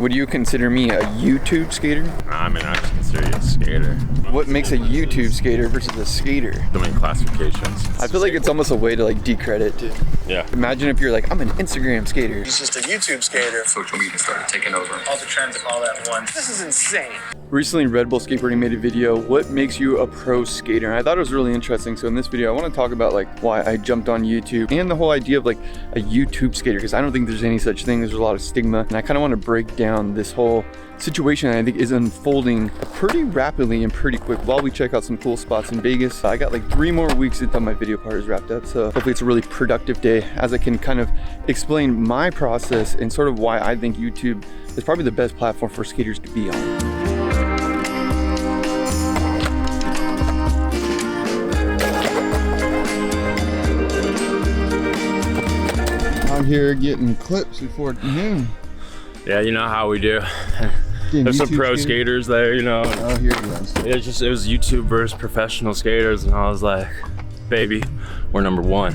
Would you consider me a YouTube skater? I mean, I just consider you a skater. What makes a YouTube skater versus a skater? So many classifications. I feel like it's almost a way to like decredit. Yeah. Imagine if you're like, I'm an Instagram skater. He's just a YouTube skater. Social media started taking over. All the trends all at once. This is insane. Recently, Red Bull Skateboarding made a video, what makes you a pro skater? And I thought it was really interesting. So in this video, I want to talk about like why I jumped on YouTube and the whole idea of like a YouTube skater, because I don't think there's any such thing. There's a lot of stigma. And I kind of want to break down this whole situation that I think is unfolding pretty rapidly and pretty quick while we check out some cool spots in Vegas. I got like 3 more weeks until my video part is wrapped up. So hopefully it's a really productive day as I can kind of explain my process and sort of why I think YouTube is probably the best platform for skaters to be on. Out here getting clips before noon. Yeah, you know how we do. There's some pro skaters there, you know. Oh, here he goes. It was YouTube versus professional skaters, and I was like, baby, we're number 1.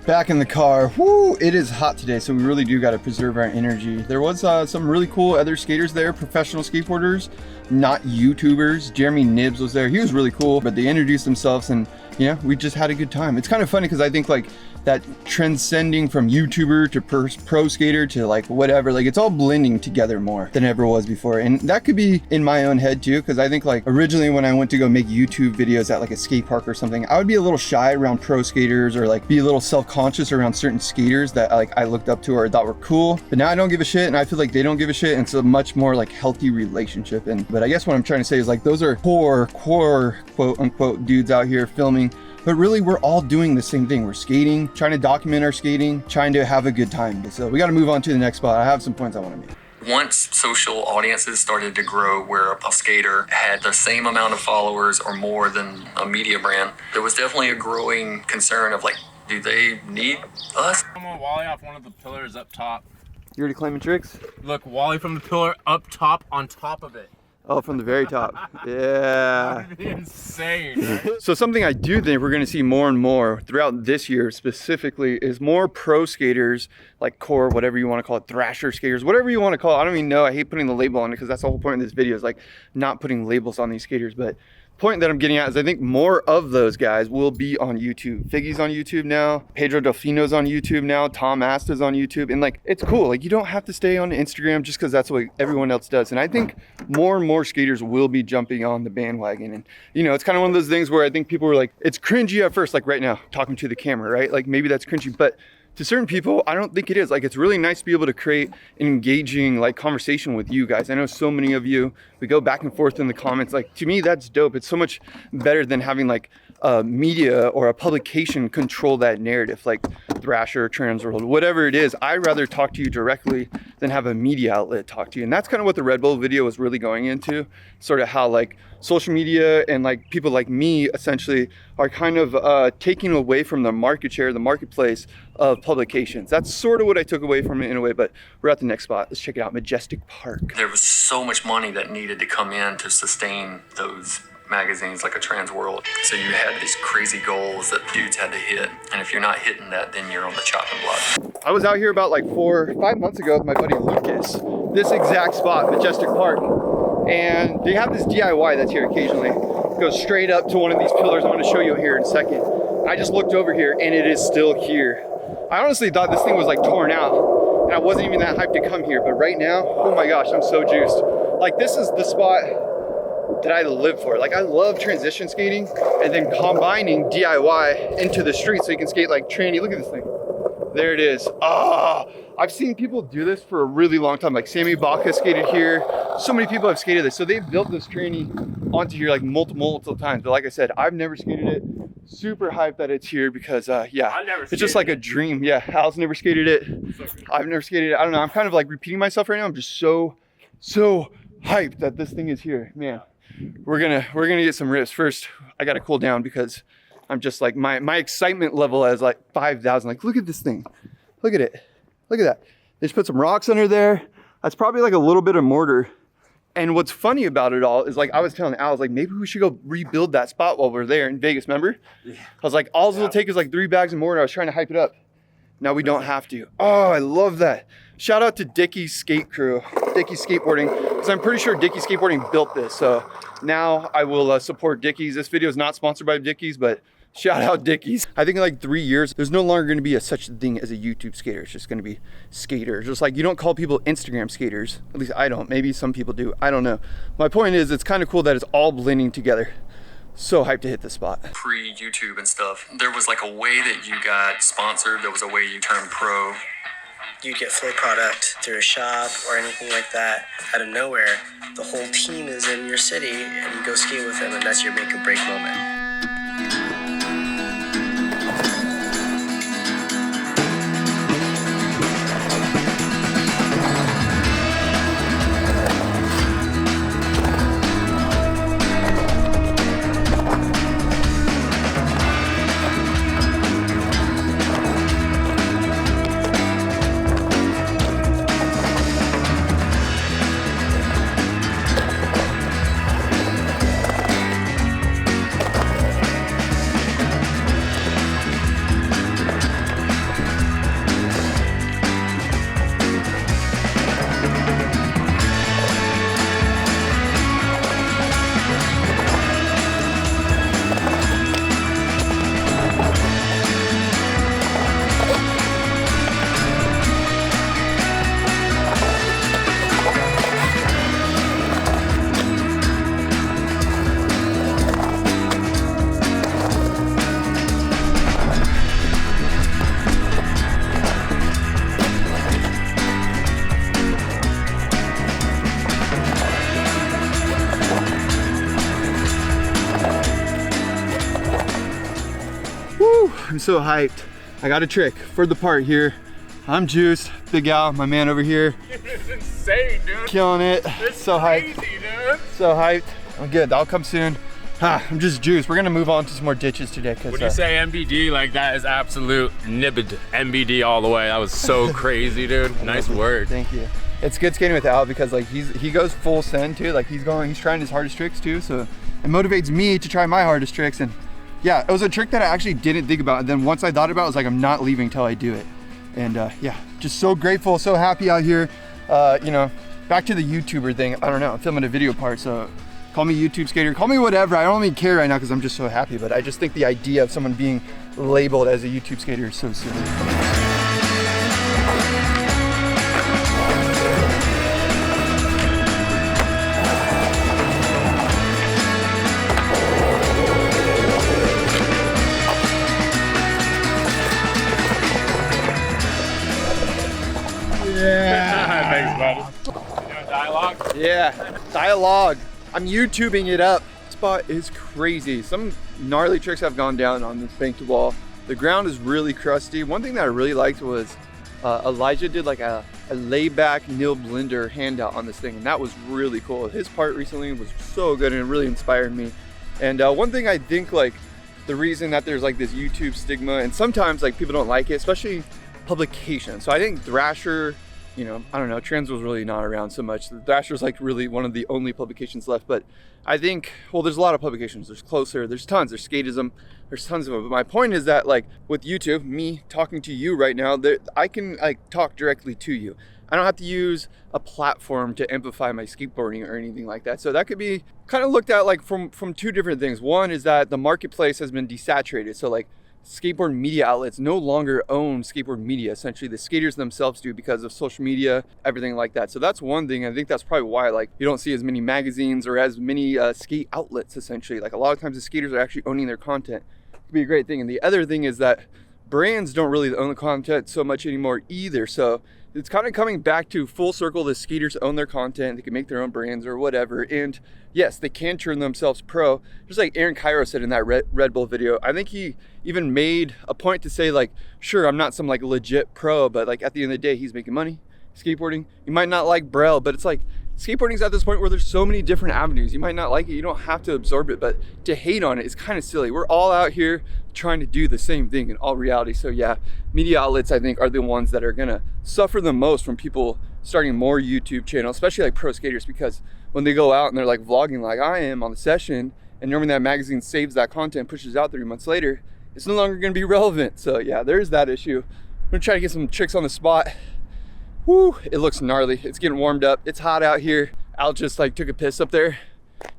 Back in the car. Woo, it is hot today, so we really do got to preserve our energy. There was some really cool other skaters there, professional skateboarders, not YouTubers. Jeremy Nibs was there. He was really cool, but they introduced themselves and yeah, we just had a good time. It's kind of funny because I think like that transcending from YouTuber to pro skater to like whatever, like it's all blending together more than ever was before. And that could be in my own head too, because I think like originally when I went to go make YouTube videos at like a skate park or something, I would be a little shy around pro skaters or like be a little self-conscious around certain skaters that like I looked up to or thought were cool. But now I don't give a shit and I feel like they don't give a shit, and it's a much more like healthy relationship. But I guess what I'm trying to say is like those are core quote unquote dudes out here filming. But really, we're all doing the same thing. We're skating, trying to document our skating, trying to have a good time. So we got to move on to the next spot. I have some points I want to make. Once social audiences started to grow where a skater had the same amount of followers or more than a media brand, there was definitely a growing concern of like, do they need us? I'm gonna Wally off one of the pillars up top. You already claiming tricks? Look, Wally from the pillar up top on top of it. Oh, from the very top. Yeah. That would be insane, right? So something I do think we're going to see more and more throughout this year specifically is more pro skaters, like core, whatever you want to call it, thrasher skaters, whatever you want to call it. I don't even know. I hate putting the label on it because that's the whole point of this video is like not putting labels on these skaters. But point that I'm getting at is I think more of those guys will be on YouTube. Figgy's on YouTube now, Pedro Delfino's on YouTube now, Tom Asta's on YouTube, and like it's cool. Like you don't have to stay on Instagram just because that's what everyone else does. And I think more and more skaters will be jumping on the bandwagon. And you know, it's kind of one of those things where I think people were like, it's cringy at first, like right now, talking to the camera, right? Like maybe that's cringy, but to certain people, I don't think it is. Like, it's really nice to be able to create an engaging like conversation with you guys. I know so many of you, we go back and forth in the comments. Like, to me, that's dope. It's so much better than having like a media or a publication control that narrative, like Thrasher, Transworld, whatever it is. I'd rather talk to you directly than have a media outlet talk to you. And that's kind of what the Red Bull video was really going into, sort of how like social media and like people like me essentially are kind of taking away from the market share, the marketplace of publications. That's sort of what I took away from it in a way, but we're at the next spot. Let's check it out, Majestic Park. There was so much money that needed to come in to sustain those magazines like a Transworld. So you had these crazy goals that dudes had to hit. And if you're not hitting that, then you're on the chopping block. I was out here about like 4 or 5 months ago with my buddy Lucas, this exact spot, Majestic Park. And they have this DIY that's here occasionally. It goes straight up to one of these pillars. I'm gonna show you here in a second. I just looked over here and it is still here. I honestly thought this thing was like torn out and I wasn't even that hyped to come here, but right now, oh my gosh, I'm so juiced. Like this is the spot that I live for. Like I love transition skating and then combining DIY into the street so you can skate like tranny. Look at this thing. There it is. Oh, I've seen people do this for a really long time. Like Sammy Baca skated here. So many people have skated this. So they've built this tranny onto here like multiple times. But like I said, I've never skated it. Super hyped that it's here because yeah, it's just like a dream. Yeah, Hal's never skated it. I've never skated it. I don't know. I'm kind of like repeating myself right now. I'm just so hyped that this thing is here, man. We're gonna get some rips. First, I gotta cool down because I'm just like my excitement level is like 5,000. Like, look at this thing. Look at it. Look at that. They just put some rocks under there. That's probably like a little bit of mortar. And what's funny about it all is like I was telling Al, I was like, maybe we should go rebuild that spot while we're there in Vegas, remember? Yeah. I was like, all it'll take is like 3 bags of mortar. I was trying to hype it up. Now we don't have to. Oh, I love that. Shout out to Dickie's skate crew, Dickie's skateboarding, because I'm pretty sure Dickie's skateboarding built this. So now I will support Dickie's. This video is not sponsored by Dickie's, but shout out Dickie's. I think in like 3 years, there's no longer gonna be a such thing as a YouTube skater. It's just gonna be skaters. Just like you don't call people Instagram skaters. At least I don't. Maybe some people do. I don't know. My point is, it's kind of cool that it's all blending together. So hyped to hit this spot. Pre-YouTube and stuff, there was like a way that you got sponsored. There was a way you turned pro. You'd get flow product through a shop or anything like that. Out of nowhere, the whole team is in your city and you go skate with them, and that's your make or break moment. I'm so hyped. I got a trick for the part here. I'm juiced. Big Al, my man over here. It's insane, dude. Killing it. It's so crazy, hyped. dude. So hyped. I'm good. That'll come soon. I'm just juiced. We're gonna move on to some more ditches today. When you say MBD, like that is absolute nibbed. MBD all the way. That was so crazy, dude. Nice work. Thank you. It's good skating with Al because like he goes full send too. Like he's trying his hardest tricks too. So it motivates me to try my hardest tricks. And yeah, it was a trick that I actually didn't think about. And then once I thought about it, I was like, I'm not leaving till I do it. And yeah, just so grateful, so happy out here. You know, back to the YouTuber thing. I don't know, I'm filming a video part, so call me YouTube skater, call me whatever. I don't even care right now because I'm just so happy. But I just think the idea of someone being labeled as a YouTube skater is so silly. Thanks, buddy. You know, dialogue? Yeah, dialogue. I'm YouTubing it up. This spot is crazy. Some gnarly tricks have gone down on this banked wall. The ground is really crusty. One thing that I really liked was Elijah did like a layback nil blender handout on this thing, and that was really cool. His part recently was so good and it really inspired me. And one thing I think, like, the reason that there's like this YouTube stigma, and sometimes like people don't like it, especially publication. So I think Thrasher, you know, I don't know, Trends was really not around so much. Thrasher's like really one of the only publications left, but I think, well, there's a lot of publications. There's Closer, there's tons, there's Skatism, there's tons of them. But my point is that, like, with YouTube, me talking to you right now, I can like talk directly to you. I don't have to use a platform to amplify my skateboarding or anything like that. So that could be kind of looked at like from two different things. One is that the marketplace has been desaturated. So like skateboard media outlets no longer own skateboard media. Essentially, the skaters themselves do because of social media, everything like that. So that's one thing. I think that's probably why like you don't see as many magazines or as many skate outlets. Essentially, like a lot of times the skaters are actually owning their content. It could be a great thing. And the other thing is that brands don't really own the content so much anymore either. So it's kind of coming back to full circle. The skaters own their content. They can make their own brands or whatever. And yes, they can turn themselves pro. Just like Aaron Cairo said in that Red Bull video. I think he even made a point to say like, sure, I'm not some like legit pro, but like at the end of the day, he's making money skateboarding. You might not like Braille, but it's like skateboarding's at this point where there's so many different avenues. You might not like it. You don't have to absorb it, but to hate on it is kind of silly. We're all out here trying to do the same thing in all reality. So yeah, media outlets, I think, are the ones that are gonna suffer the most from people starting more YouTube channels, especially like pro skaters, because when they go out and they're like vlogging like I am on the session, and normally that magazine saves that content, pushes out 3 months later, it's no longer gonna be relevant. So yeah, there's that issue. I'm gonna try to get some tricks on the spot. Woo, it looks gnarly. It's getting warmed up. It's hot out here. Al just like took a piss up there,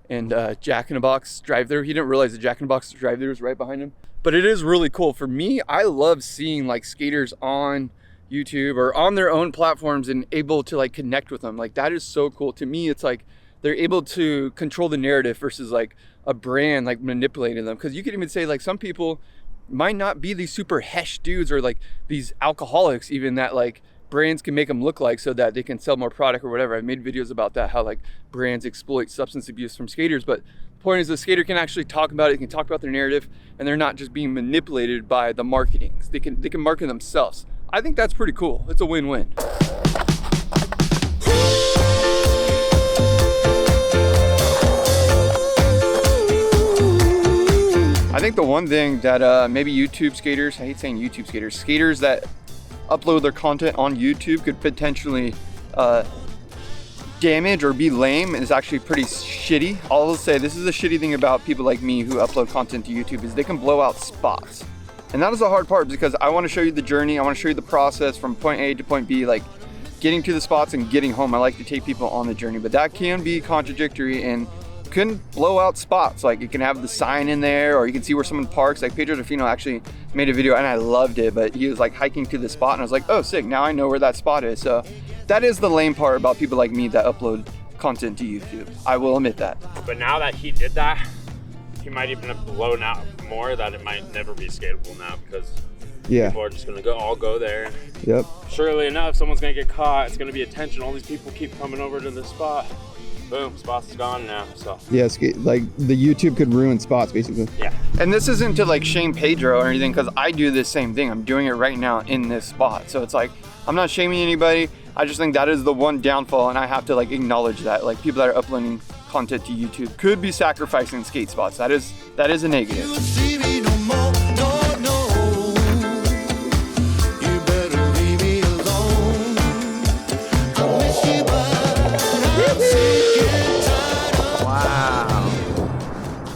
and Jack in the Box drive-thru. He didn't realize the Jack in the Box drive-thru was right behind him. But it is really cool. For me, I love seeing like skaters on YouTube or on their own platforms and able to like connect with them. Like that is so cool. To me, it's like they're able to control the narrative versus like a brand like manipulating them. Because you could even say like some people might not be these super hesh dudes or like these alcoholics even that like brands can make them look like so that they can sell more product or whatever. I've made videos about that, how like brands exploit substance abuse from skaters. But the point is the skater can actually talk about it, they can talk about their narrative, and they're not just being manipulated by the marketing. They can market themselves. I think that's pretty cool. It's a win-win. I think the one thing that maybe YouTube skaters, I hate saying YouTube skaters, skaters that upload their content on YouTube could potentially damage or be lame is actually pretty shitty. I'll say this is the shitty thing about people like me who upload content to YouTube is they can blow out spots. And that is the hard part because I want to show you the journey. I want to show you the process from point A to point B, like getting to the spots and getting home. I like to take people on the journey, but that can be contradictory and can blow out spots. Like you can have the sign in there or you can see where someone parks. Like Pedro Defino actually made a video and I loved it, but he was like hiking to the spot and I was like, oh sick, now I know where that spot is. So that is the lame part about people like me that upload content to YouTube. I will admit that. But now that he did that, he might even have blown out more that it might never be skatable now because people are just gonna all go there. Yep. Surely enough, someone's gonna get caught. It's gonna be attention. All these people keep coming over to this spot. Boom, spots is gone now. So yeah, like the YouTube could ruin spots basically. Yeah. And this isn't to like shame Pedro or anything because I do this same thing. I'm doing it right now in this spot. So it's like I'm not shaming anybody. I just think that is the one downfall, and I have to like acknowledge that. Like people that are uploading content to YouTube could be sacrificing skate spots. That is a negative.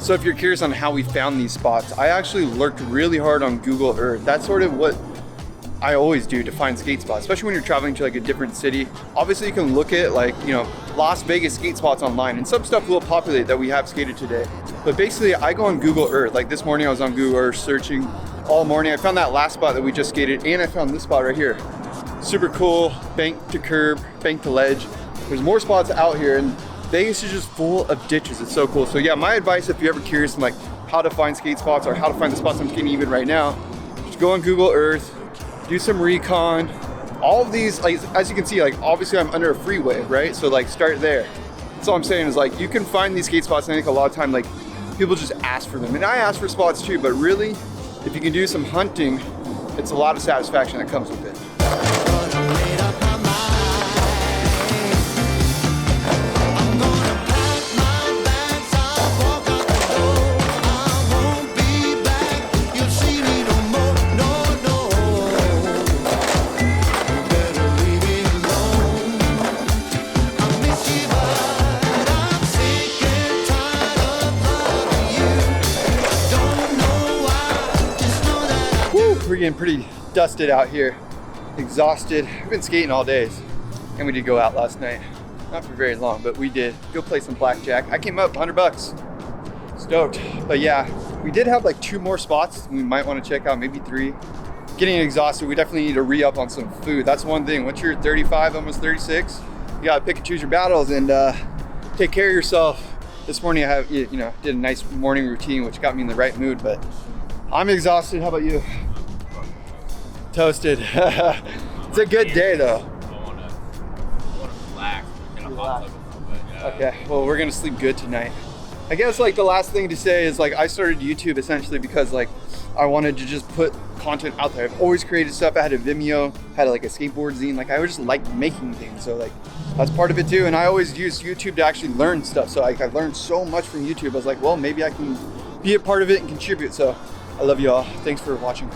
So if you're curious on how we found these spots, I actually lurked really hard on Google Earth. That's sort of what I always do to find skate spots, especially when you're traveling to like a different city. Obviously you can look at like, you know, Las Vegas skate spots online and some stuff will populate that we have skated today. But basically I go on Google Earth. Like this morning I was on Google Earth searching all morning. I found that last spot that we just skated and I found this spot right here. Super cool, bank to curb, bank to ledge. There's more spots out here and Vegas is just full of ditches. It's so cool. So yeah, my advice if you're ever curious on like how to find skate spots or how to find the spots I'm skating even right now, just go on Google Earth, do some recon. All of these, like as you can see, like obviously I'm under a freeway, right? So like start there. That's all I'm saying is like you can find these skate spots and I think a lot of time like people just ask for them. And I ask for spots too, but really if you can do some hunting, it's a lot of satisfaction that comes with it. We're getting pretty dusted out here, exhausted. We've been skating all day, and we did go out last night. Not for very long, but we did go play some blackjack. I came up $100, stoked. But yeah, we did have like 2 more spots we might want to check out, maybe 3. Getting exhausted, we definitely need to re-up on some food. That's one thing. Once you're 35, almost 36, you gotta pick and choose your battles and take care of yourself. This morning I did a nice morning routine, which got me in the right mood, but I'm exhausted. How about you? Toasted. It's a good day though. I want to relax in a hot tub a little bit. Yeah. Okay, well we're gonna sleep good tonight. I guess like the last thing to say is like I started YouTube essentially because like I wanted to just put content out there. I've always created stuff. I had a Vimeo, had like a skateboard zine. Like I just like making things, so like that's part of it too. And I always use YouTube to actually learn stuff. So like I learned so much from YouTube. I was like, well, maybe I can be a part of it and contribute. So I love you all. Thanks for watching.